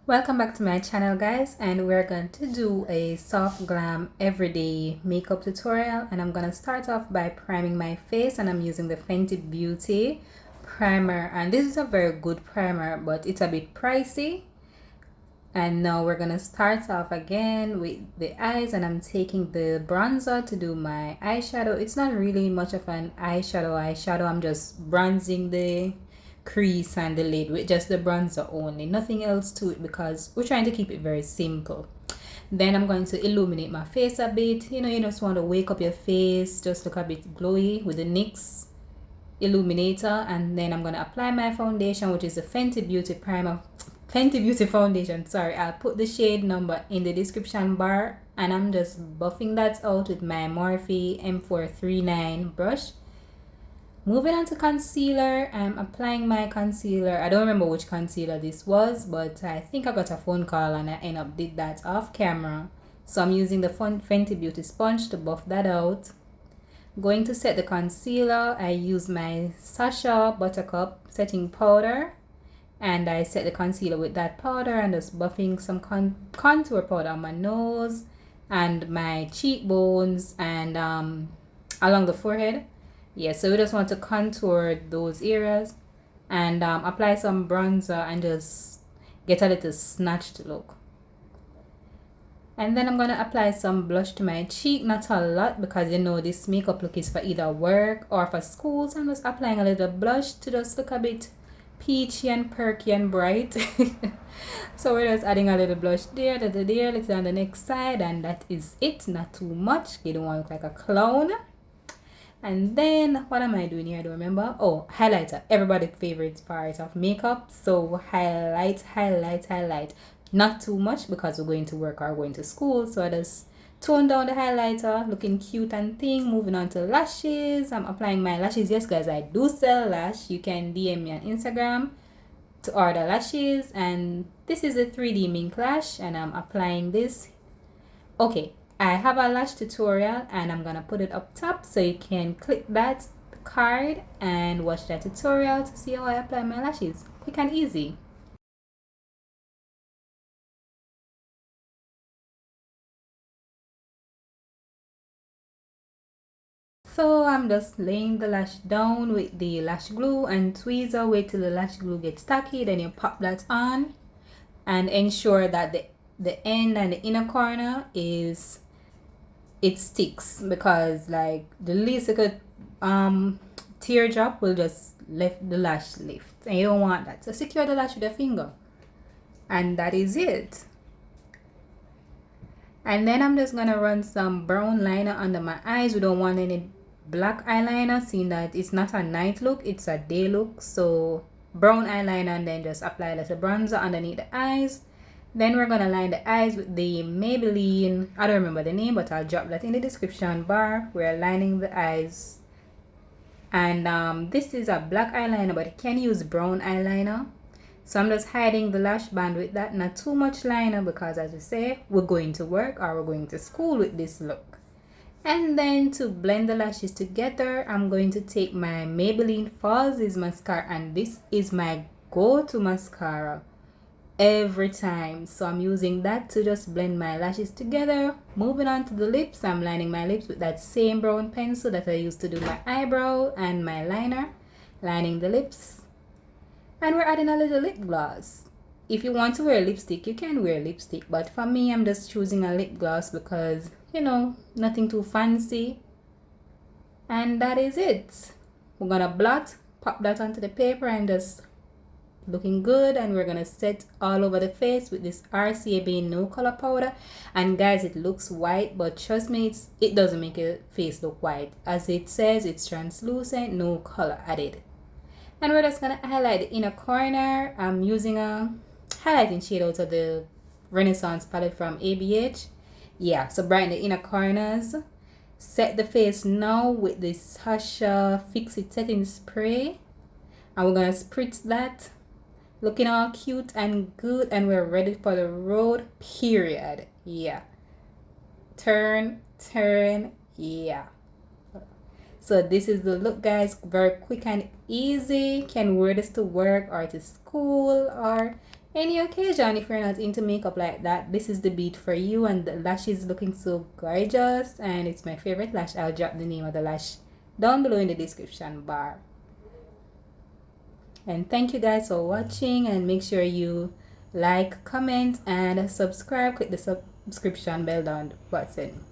Welcome back to my channel, guys, and we're going to do a soft glam everyday makeup tutorial. And I'm going to start off by priming my face, and I'm using the Fenty Beauty primer, and this is a very good primer, but it's a bit pricey. And now we're going to start off again with the eyes, and I'm taking the bronzer to do my eyeshadow. It's not really much of an eyeshadow. I'm just bronzing the crease and the lid with just the bronzer only, nothing else to it, because we're trying to keep it very simple. Then I'm going to illuminate my face a bit. You just want to wake up your face, just look a bit glowy with the NYX illuminator. And then I'm going to apply my foundation, which is the Fenty Beauty foundation. Sorry, I'll put the shade number in the description bar, and I'm just buffing that out with my Morphe M439 brush. Moving on to concealer, I'm applying my concealer. I don't remember which concealer this was, but I think I got a phone call and I ended up did that off camera. So I'm using the Fenty Beauty sponge to buff that out. Going to set the concealer, I use my Sacha Buttercup setting powder, and I set the concealer with that powder and just buffing some contour powder on my nose and my cheekbones and along the forehead. Yeah, so we just want to contour those areas and apply some bronzer and just get a little snatched look. And then I'm going to apply some blush to my cheek, not a lot, because this makeup look is for either work or for school. So I'm just applying a little blush to just look a bit peachy and perky and bright. So we're just adding a little blush there, little on the next side, and that is it. Not too much. You don't want to look like a clown. And then what am I doing here? I don't remember. Oh, highlighter, everybody's favorite part of makeup. So highlight. Not too much because we're going to work or going to school. So I just tone down the highlighter, looking cute and thing. Moving on to lashes. I'm applying my lashes. Yes, guys, I do sell lash. You can DM me on Instagram to order lashes. And this is a 3D mink lash, and I'm applying this. Okay, I have a lash tutorial, and I'm gonna put it up top so you can click that card and watch that tutorial to see how I apply my lashes. Quick and easy. So I'm just laying the lash down with the lash glue and tweezer. Wait till the lash glue gets tacky, then you pop that on and ensure that the end and the inner corner it sticks, because like the least it could teardrop will just lift the lash lift, and you don't want that. So secure the lash with a finger, and that is it. And then I'm just gonna run some brown liner under my eyes. We don't want any black eyeliner, seeing that it's not a night look, it's a day look. So brown eyeliner, and then just apply a little bronzer underneath the eyes. Then we're gonna line the eyes with the Maybelline, I don't remember the name, but I'll drop that in the description bar. We're lining the eyes, and this is a black eyeliner, but you can use brown eyeliner. So I'm just hiding the lash band with that, not too much liner, because as we say, we're going to work or we're going to school with this look. And then to blend the lashes together, I'm going to take my Maybelline Falsies mascara, and this is my go-to mascara every time. So I'm using that to just blend my lashes together. Moving on to the lips, I'm lining my lips with that same brown pencil that I used to do my eyebrow and my liner. Lining the lips. And we're adding a little lip gloss. If you want to wear lipstick, you can wear lipstick, but for me, I'm just choosing a lip gloss because, nothing too fancy. And that is it. We're gonna blot, pop that onto the paper, and just looking good. And we're gonna set all over the face with this RCMA no color powder. And guys, it looks white, but trust me, it doesn't make your face look white. As it says, it's translucent, no color added. And we're just gonna highlight the inner corner. I'm using a highlighting shade out of the Renaissance palette from Ebates. Yeah, so brighten the inner corners. Set the face now with this Sacha Fix It Setting Spray, and we're gonna spritz that, looking all cute and good, and we're ready for the road, period. Yeah, turn, yeah. So this is the look, guys. Very quick and easy. Can wear this to work or to school, or any occasion. If you're not into makeup like that, this is the beat for you. And the lash is looking so gorgeous, and it's my favorite lash. I'll drop the name of the lash down below in the description bar. And thank you guys for watching, and make sure you like, comment, and subscribe. Click the subscription bell down button.